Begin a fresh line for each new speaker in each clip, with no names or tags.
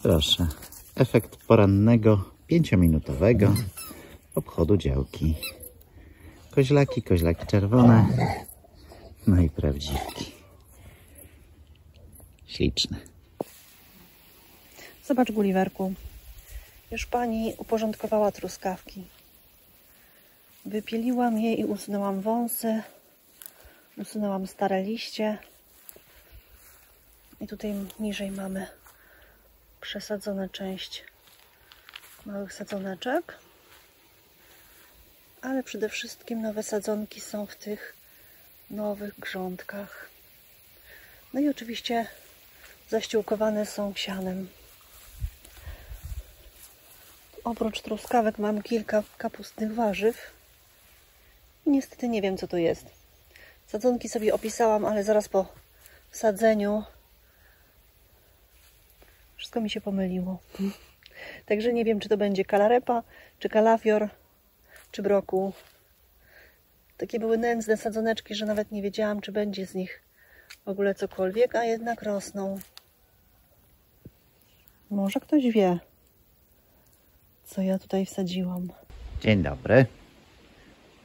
Proszę, efekt porannego, 5-minutowego obchodu działki. Koźlaki, koźlaki czerwone, no i prawdziwki. Śliczne.
Zobacz, Gulliverku, już pani uporządkowała truskawki. Wypieliłam je i usunęłam wąsy, usunęłam stare liście. I tutaj niżej mamy przesadzone część małych sadzoneczek. Ale przede wszystkim nowe sadzonki są w tych nowych grządkach. No i oczywiście zaściółkowane są sianem. Oprócz truskawek mam kilka kapustnych warzyw. Niestety nie wiem, co to jest. Sadzonki sobie opisałam, ale zaraz po wsadzeniu wszystko mi się pomyliło. Także nie wiem, czy to będzie kalarepa, czy kalafior, czy brokuł. Takie były nędzne sadzoneczki, że nawet nie wiedziałam, czy będzie z nich w ogóle cokolwiek, a jednak rosną. Może ktoś wie, co ja tutaj wsadziłam.
Dzień dobry.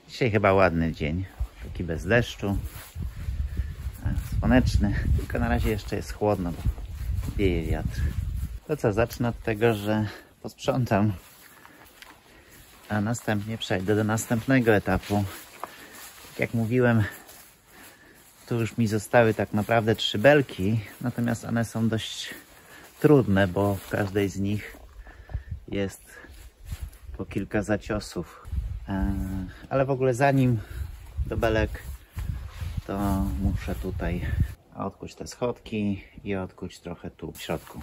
Dzisiaj chyba ładny dzień. Taki bez deszczu. Słoneczny. Tylko na razie jeszcze jest chłodno, bo wieje wiatr. To co, zacznę od tego, że posprzątam, a następnie przejdę do następnego etapu. Tak jak mówiłem, tu już mi zostały tak naprawdę 3 belki, natomiast one są dość trudne, bo w każdej z nich jest po kilka zaciosów. Ale w ogóle zanim do belek, to muszę tutaj odkuć te schodki i odkuć trochę tu w środku.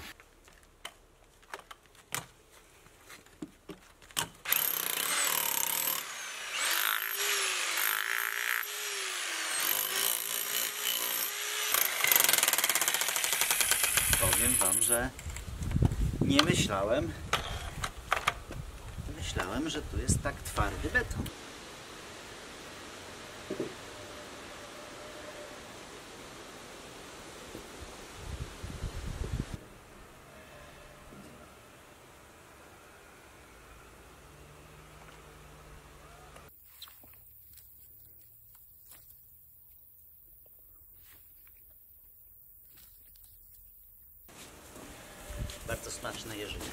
Powiem wam, że nie myślałem, że tu jest tak twardy beton. Bardzo smaczne jeżyny.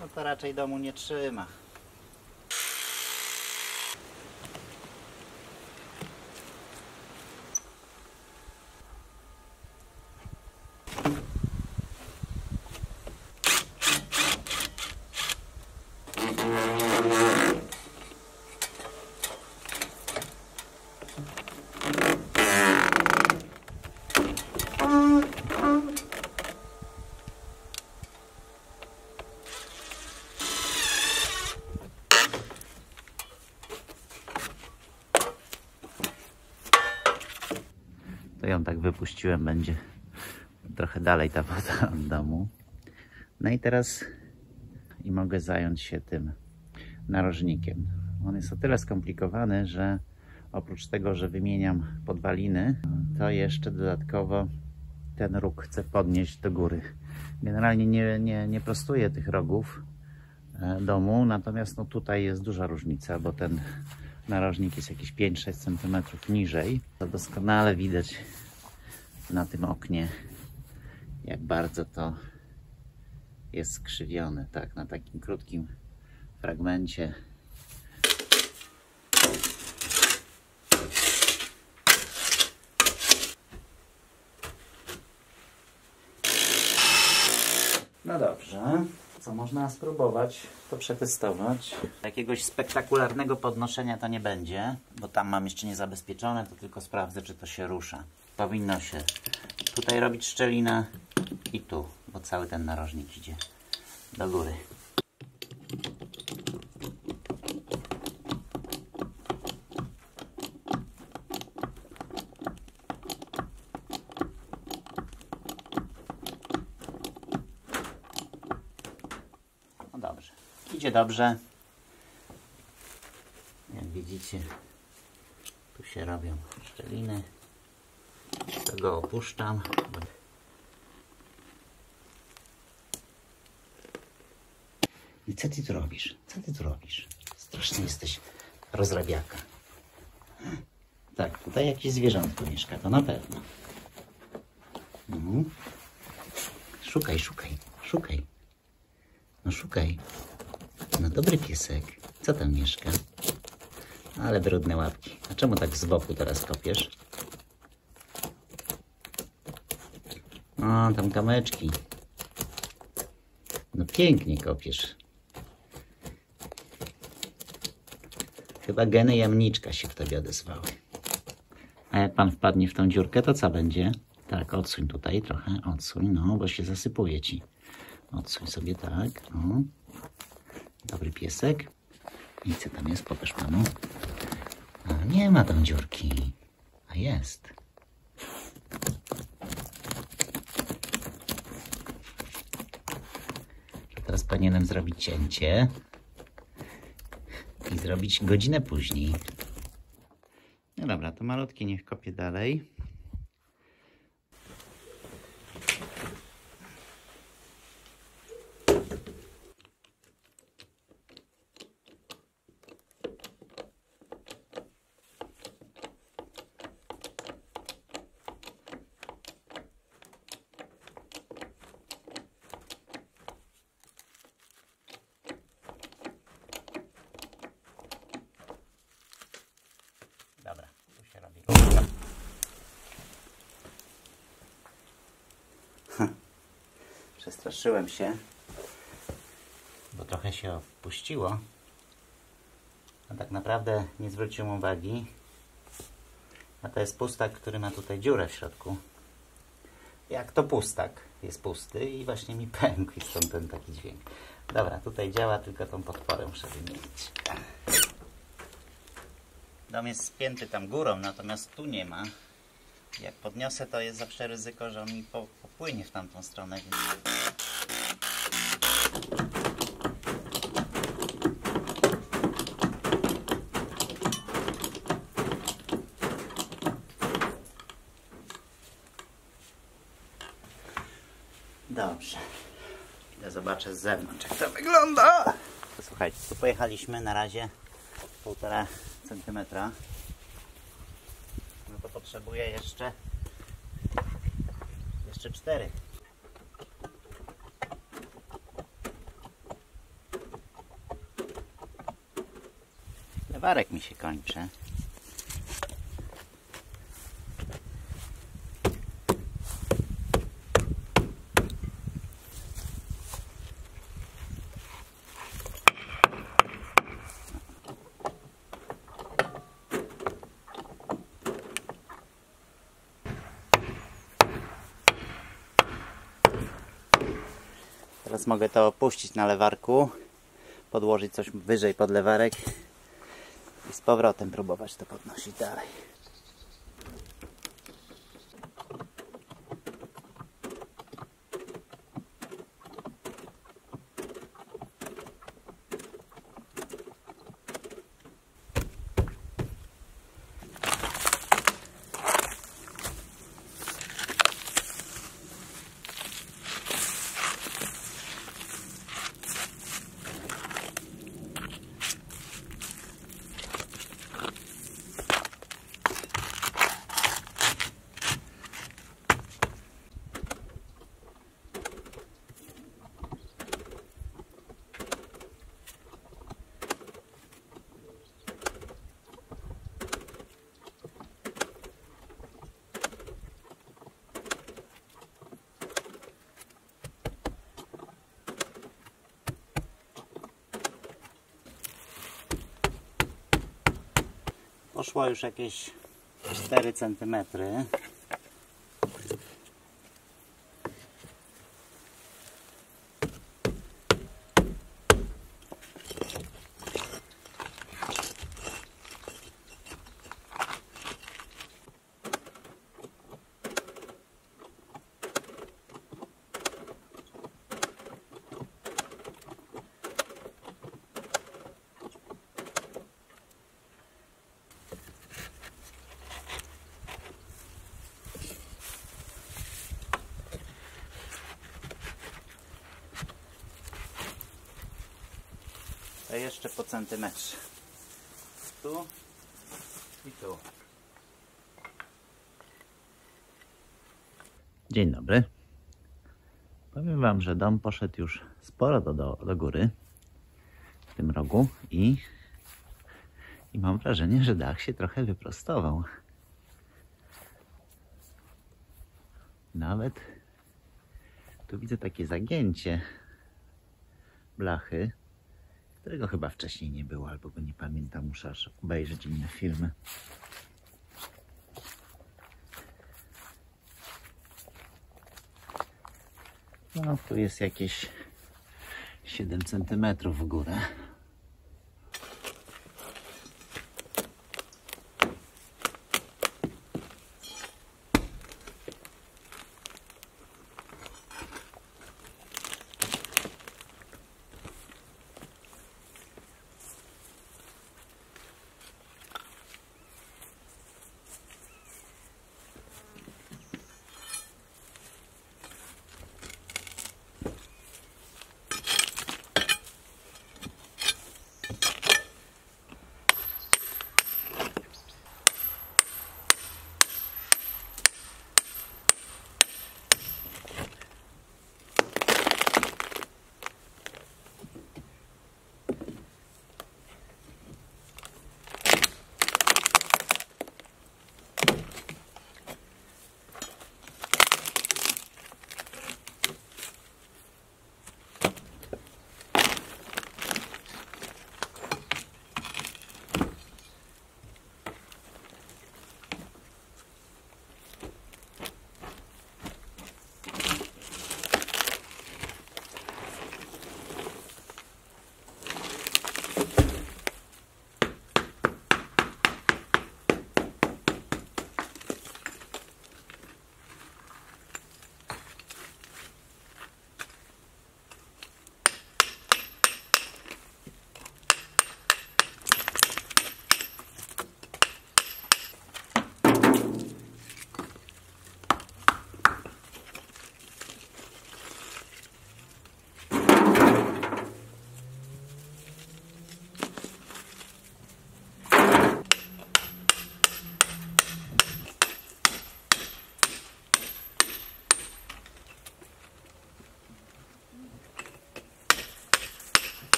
No to raczej domu nie trzyma. To ją tak wypuściłem, będzie trochę dalej ta woda od domu. No i teraz mogę zająć się tym narożnikiem. On jest o tyle skomplikowany, że oprócz tego, że wymieniam podwaliny, to jeszcze dodatkowo ten róg chcę podnieść do góry. Generalnie nie prostuję tych rogów domu, natomiast no tutaj jest duża różnica, bo ten narożnik jest jakieś 5-6 cm niżej. To doskonale widać na tym oknie, jak bardzo to jest skrzywione, tak, na takim krótkim fragmencie. No dobrze, co można spróbować, to przetestować. Jakiegoś spektakularnego podnoszenia to nie będzie, bo tam mam jeszcze niezabezpieczone, to tylko sprawdzę, czy to się rusza. Powinno się tutaj robić szczelinę i tu, bo cały ten narożnik idzie do góry. No dobrze, idzie dobrze. Jak widzicie, tu się robią szczeliny. Tego opuszczam. I co ty tu robisz? Co ty tu robisz? Strasznie jesteś rozrabiaka. Tak, tutaj jakieś zwierzątko mieszka, to na pewno. Szukaj, szukaj, szukaj. No szukaj. No dobry piesek. Co tam mieszka? Ale brudne łapki. A czemu tak z boku teraz kopiesz? O, tam kamyczki. No pięknie kopiesz. Chyba geny jamniczka się w tobie odezwały. A jak pan wpadnie w tą dziurkę, to co będzie? Tak, odsuń tutaj trochę, odsuń, no, bo się zasypuje ci. Odsuń sobie tak, o. Dobry piesek. I co tam jest? Pokaż panu. A, nie ma tam dziurki. A jest. Teraz powinienem zrobić cięcie i zrobić godzinę później. No dobra, to malutkie niech kopie dalej. Dobra, tu się robi równo. Przestraszyłem się, bo trochę się opuściło. A tak naprawdę nie zwróciłem uwagi. A to jest pustak, który ma tutaj dziurę w środku. Jak to pustak jest pusty i właśnie mi pękł i stąd ten taki dźwięk. Dobra, tutaj działa, tylko tą podporę muszę wymienić. Dom jest spięty tam górą, natomiast tu nie ma. Jak podniosę, to jest zawsze ryzyko, że on mi popłynie w tamtą stronę. Dobrze. Idę zobaczę z zewnątrz, jak to wygląda. Słuchajcie, tu pojechaliśmy na razie 1,5 centymetra. No to potrzebuję jeszcze 4. Lewarek mi się kończy. Teraz mogę to opuścić na lewarku, podłożyć coś wyżej pod lewarek i z powrotem próbować to podnosić dalej. poszło już jakieś 4 cm. To jeszcze po centymetrze. Tu i tu. Dzień dobry. Powiem wam, że dom poszedł już sporo do góry w tym rogu i mam wrażenie, że dach się trochę wyprostował. Nawet tu widzę takie zagięcie blachy, którego chyba wcześniej nie było, albo go nie pamiętam, muszę aż obejrzeć inne filmy. No, tu jest jakieś 7 cm w górę.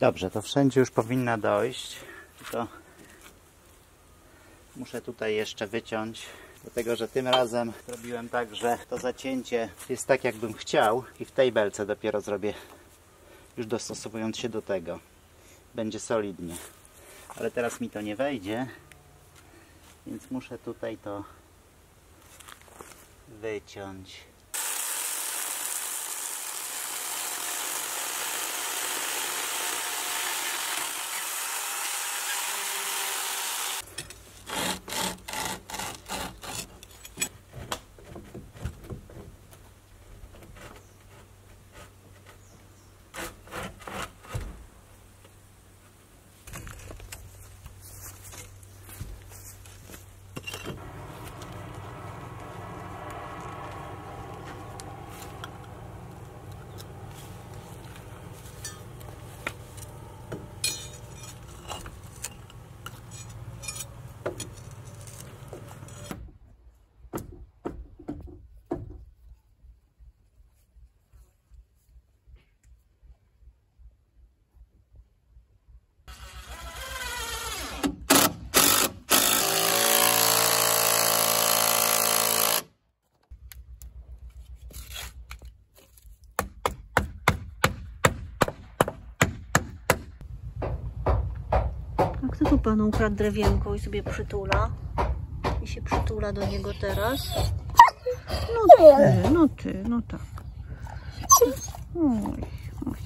Dobrze, to wszędzie już powinna dojść. To muszę tutaj jeszcze wyciąć, dlatego że tym razem zrobiłem tak, że to zacięcie jest tak, jakbym chciał i w tej belce dopiero zrobię, już dostosowując się do tego. Będzie solidnie. Ale teraz mi to nie wejdzie, więc muszę tutaj to wyciąć.
A kto tu panu ukradł drewienko i sobie przytula? I się przytula do niego teraz? No ty, no tak. Oj, oj, oj.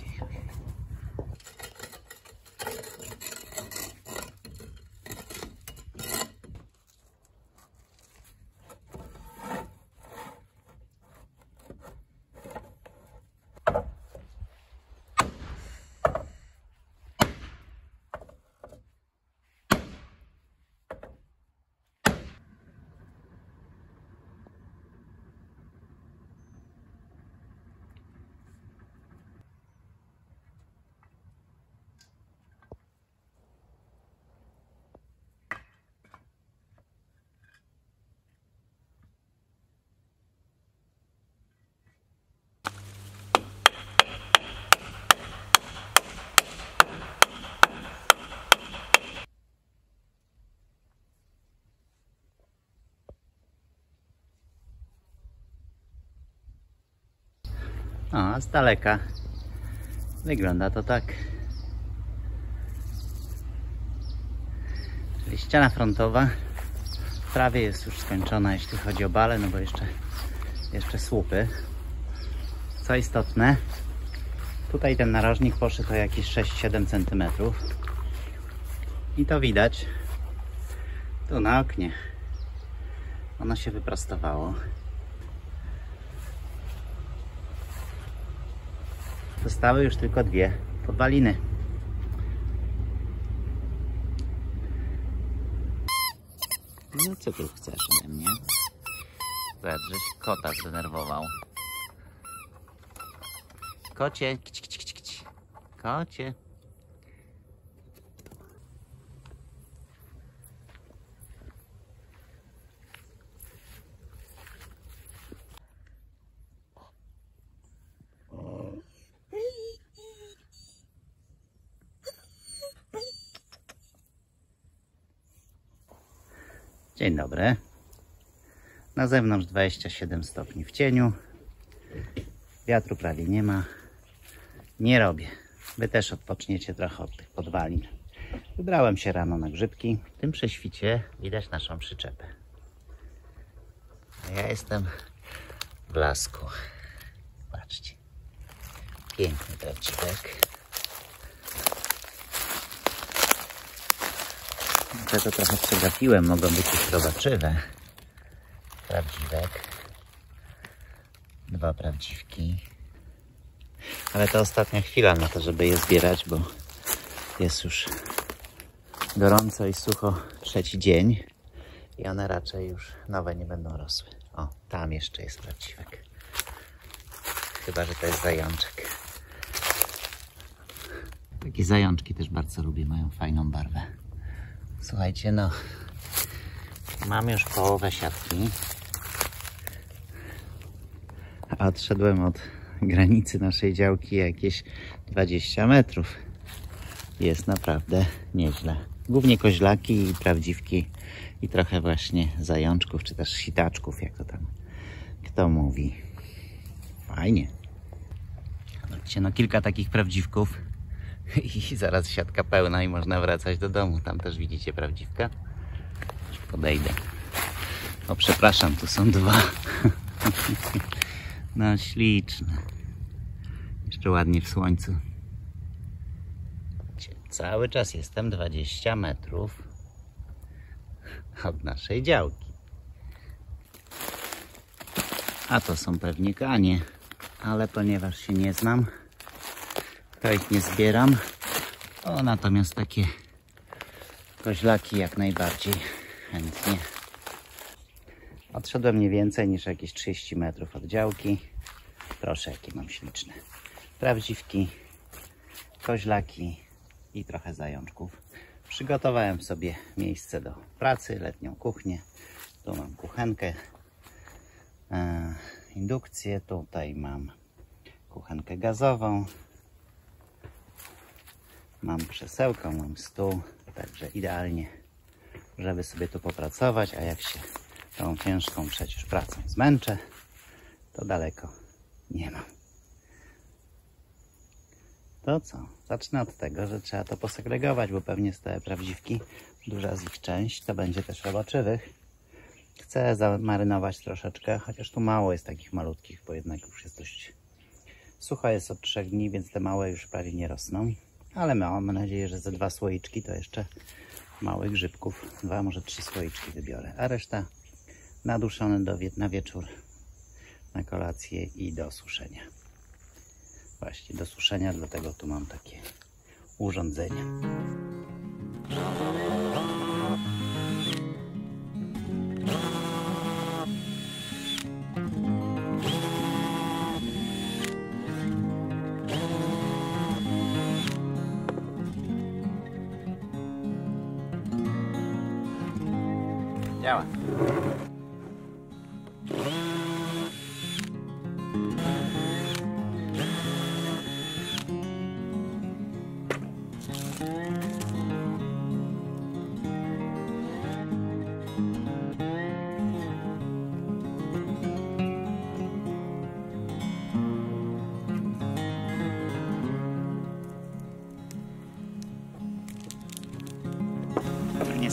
No, a z daleka wygląda to tak. Czyli ściana frontowa prawie jest już skończona, jeśli chodzi o bale, no bo jeszcze słupy. Co istotne, tutaj ten narożnik poszedł o jakieś 6-7 cm. I to widać tu na oknie. Ono się wyprostowało. Zostały już tylko dwie podwaliny. No co tu chcesz ode mnie? Zobacz, żeś kota zdenerwował. Kocie, kić, kić, kić, kić. Kocie. Dzień dobry. Na zewnątrz 27 stopni w cieniu. Wiatru prawie nie ma. Nie robię. Wy też odpoczniecie trochę od tych podwalin. Wybrałem się rano na grzybki. W tym prześwicie widać naszą przyczepę. A ja jestem w lasku. Patrzcie. Piękny prawdziwek. To trochę przegapiłem. Mogą być już robaczywe. Prawdziwek. Dwa prawdziwki. Ale to ostatnia chwila na to, żeby je zbierać, bo jest już gorąco i sucho trzeci dzień i one raczej już nowe nie będą rosły. O, tam jeszcze jest prawdziwek. Chyba że to jest zajączek. Takie zajączki też bardzo lubię, mają fajną barwę. Słuchajcie, no, mam już połowę siatki, a odszedłem od granicy naszej działki jakieś 20 metrów. Jest naprawdę nieźle. Głównie koźlaki i prawdziwki i trochę właśnie zajączków, czy też sitaczków, jak to tam kto mówi. Fajnie. Zobaczcie, no kilka takich prawdziwków i zaraz siatka pełna i można wracać do domu. Tam też widzicie prawdziwka. Już podejdę. O, przepraszam, tu są dwa. No śliczne. Jeszcze ładnie w słońcu. Cały czas jestem 20 metrów od naszej działki. A to są pewnie kanie, ale ponieważ się nie znam, to ich nie zbieram. O, natomiast takie koźlaki jak najbardziej chętnie. Odszedłem nie więcej niż jakieś 30 metrów od działki. Proszę, jakie mam śliczne prawdziwki, koźlaki i trochę zajączków. Przygotowałem sobie miejsce do pracy, letnią kuchnię. Tu mam kuchenkę, indukcję, tutaj mam kuchenkę gazową, mam krzesełko, mam stół, także idealnie, żeby sobie tu popracować, a jak się tą ciężką przecież pracą zmęczę, to daleko nie mam. To co? Zacznę od tego, że trzeba to posegregować, bo pewnie te prawdziwki, duża z ich część, to będzie też robaczywych. Chcę zamarynować troszeczkę, chociaż tu mało jest takich malutkich, bo jednak już jest dość sucho, jest od 3 dni, więc te małe już prawie nie rosną. Ale mam nadzieję, że ze 2 słoiczki to jeszcze małych grzybków, 2, może 3 słoiczki wybiorę, a reszta naduszone na wieczór, na kolację i do suszenia. Właśnie do suszenia, dlatego tu mam takie urządzenia. Działa.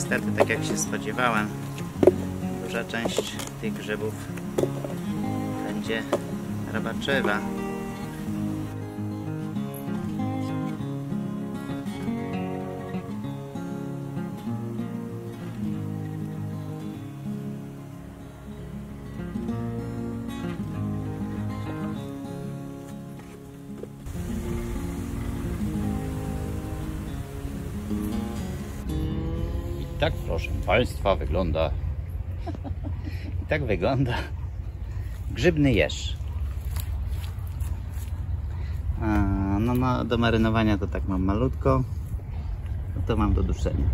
niestety, tak jak się spodziewałem, duża część tych grzybów będzie robaczewa.
Tak, proszę Państwa, wygląda.
I tak wygląda grzybny jeż. No, do marynowania to tak mam malutko, to mam do duszenia.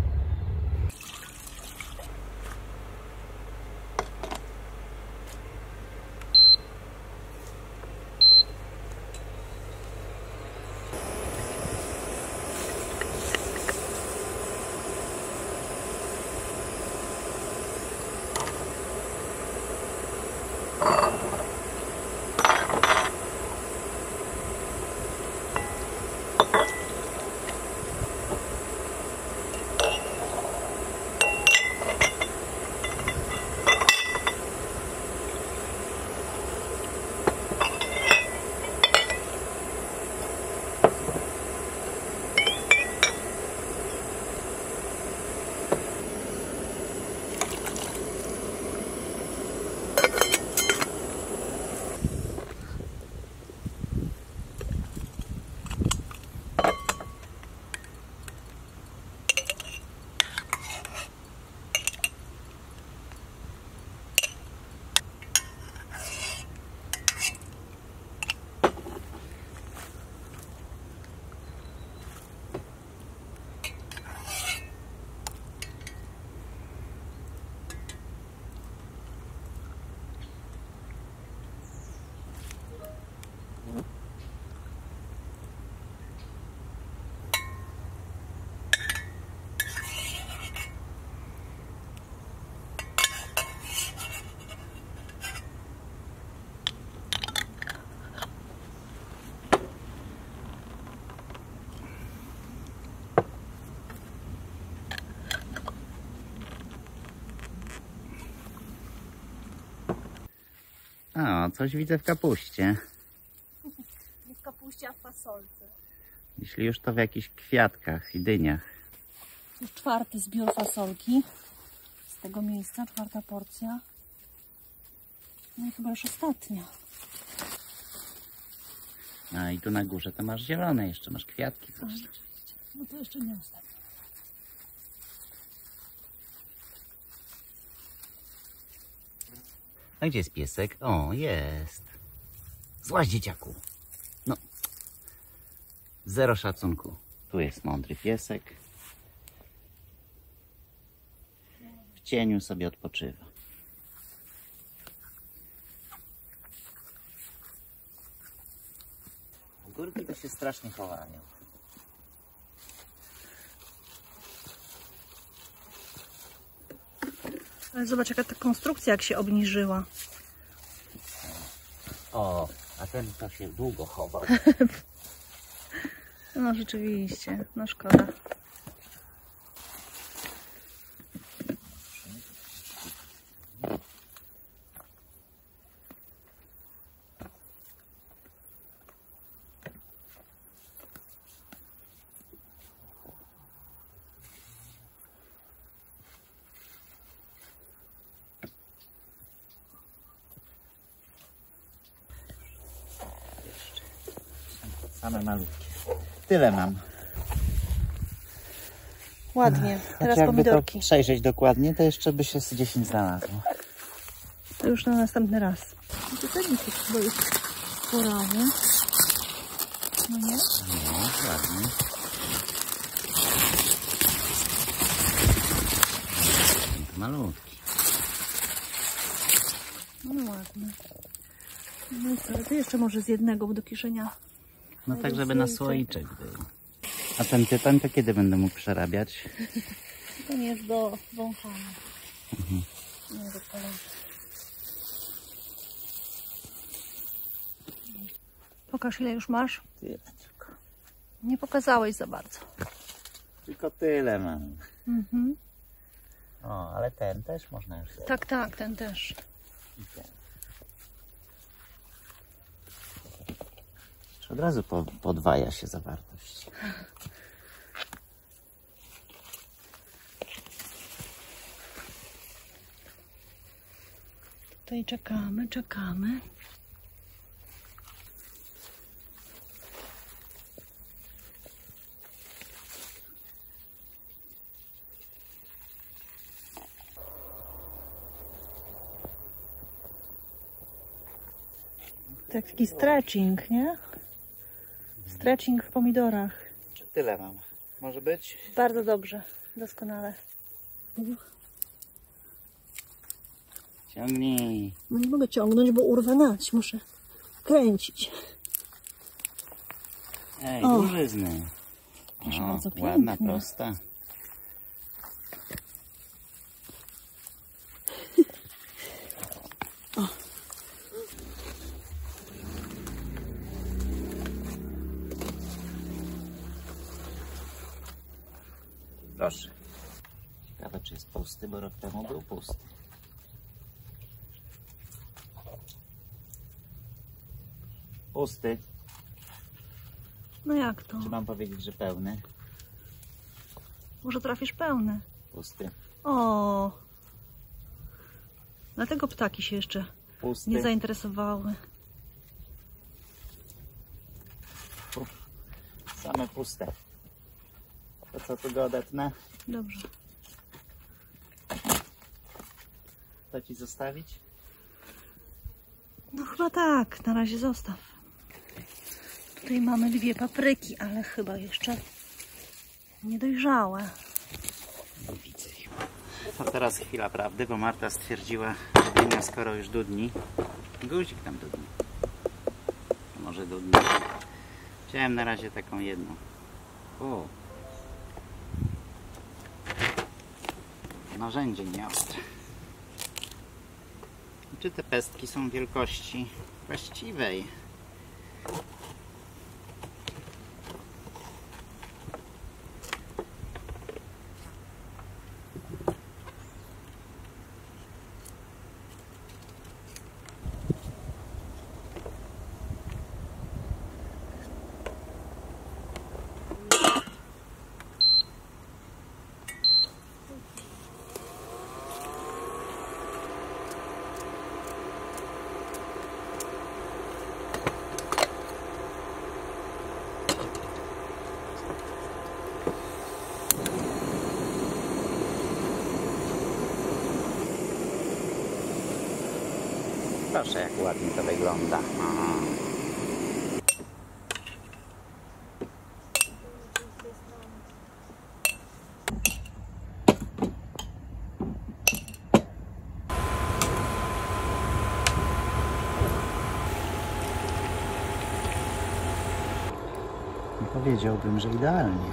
O, coś widzę w kapuście.
Nie w kapuście, a w fasolce.
Jeśli już, to w jakichś kwiatkach i dyniach.
Już 4. zbiór fasolki z tego miejsca, 4. porcja. No i chyba już ostatnia.
A i tu na górze to masz zielone jeszcze, masz kwiatki.
A, rzeczywiście. No to jeszcze nie ostatnia.
A gdzie jest piesek? O, jest. Złaź, dzieciaku. No. Zero szacunku. Tu jest mądry piesek. W cieniu sobie odpoczywa. Górki to się strasznie chowają.
Ale zobacz, jaka ta konstrukcja, jak się obniżyła.
O, a ten to się długo chował.
No rzeczywiście, no szkoda.
Same malutkie. Tyle mam.
Ładnie. Teraz
jakby
pomidorki.
to przejrzeć dokładnie, to jeszcze by się z 10 znalazło.
To już na następny raz. I to też mi się chyba już porawy. No nie?
No, ładnie. Malutki.
No ładnie. No i co? To jeszcze może z jednego, bo do kieszenia.
No tak, żeby na słoiczek był. A ten tytoń to kiedy będę mógł przerabiać?
To nie jest do wąchania. Nie do palenia. Pokaż, ile już masz.
Tyle tylko.
Nie pokazałeś za bardzo.
Tylko tyle mam. O, ale ten też można już zjeść.
Tak, tak, ten też.
I ten. Czy od razu podwaja się zawartość.
Tutaj czekamy, czekamy. Taki stretching, nie? Stretching w pomidorach.
Tyle mam. Może być?
Bardzo dobrze, doskonale.
Ciągnij.
Nie mogę ciągnąć, bo urwę nać. Muszę kręcić.
Ej,
O.
dłużyzny.
Proszę
O,
bardzo,
ładna,
pięknie.
prosta. Proszę. Ciekawe, czy jest pusty, bo rok temu był pusty. Pusty.
No jak to?
Czy mam powiedzieć, że pełny?
Może trafisz pełny.
Pusty.
O. Dlatego ptaki się jeszcze
Pusty.
nie zainteresowały.
Same puste. To co, tu go odetnę?
Dobrze.
To ci zostawić?
No chyba tak, na razie zostaw. Tutaj mamy 2 papryki, ale chyba jeszcze niedojrzałe.
Widzę ich. To teraz chwila prawdy, bo Marta stwierdziła, że dynia skoro już dudni. Guzik tam dudni. To może dudni. Wziąłem na razie taką jedną. O. Narzędzie nieostre. Czy te pestki są wielkości właściwej? Proszę, jak ładnie to wygląda. Aha. Nie powiedziałbym, że idealnie.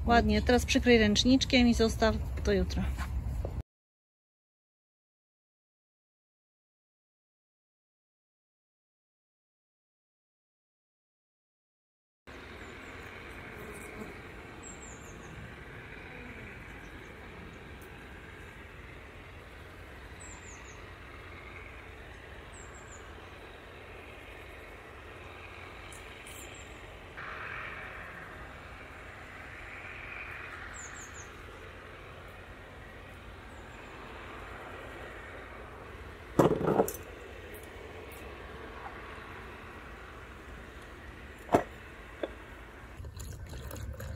Ładnie, teraz przykryj ręczniczkiem i zostaw do jutra.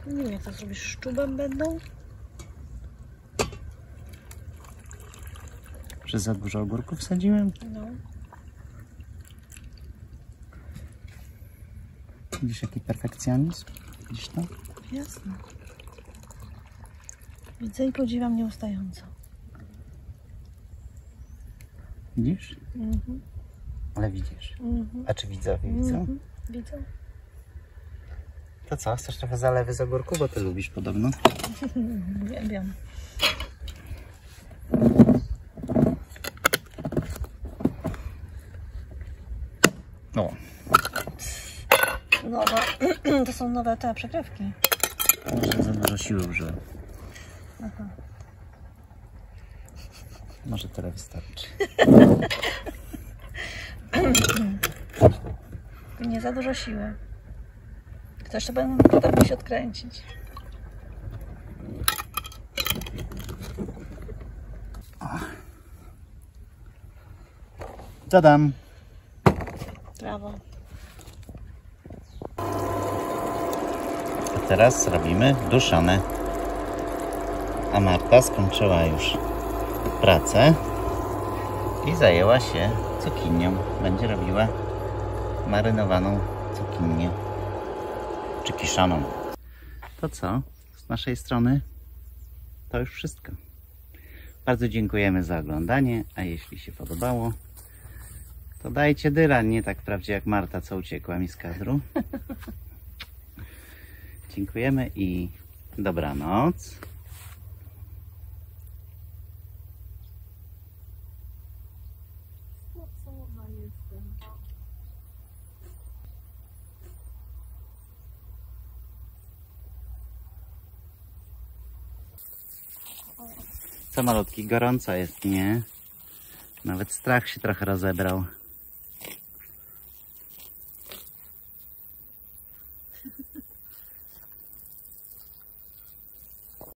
Nie wiem, co zrobisz, szczubem będą?
Że za dużo ogórków wsadziłem?
No.
Widzisz, jaki perfekcjonizm? Widzisz to?
Jasne. Widzę i podziwiam nieustająco.
Widzisz?
Mhm.
Ale widzisz.
Mhm.
A czy widzowie widzą?
Mhm. Widzę.
To co? Chcesz trochę zalewy z ogórku? Bo ty lubisz podobno.
Uwielbiam. są nowe te przekrywki.
Może za dużo siły użyłem.
Aha.
Może tyle wystarczy.
Nie za dużo siły. To jeszcze będę potem musi odkręcić.
Tadam!
Brawo.
A teraz robimy duszone. A Marta skończyła już pracę i zajęła się cukinią. Będzie robiła marynowaną cukinię, czy kiszoną. To co? Z naszej strony to już wszystko. Bardzo dziękujemy za oglądanie, a jeśli się podobało, to dajcie dyla, nie tak wprawdzie jak Marta, co uciekła mi z kadru. Dziękujemy i dobranoc. Co malutki, gorąco jest, nie? Nawet strach się trochę rozebrał.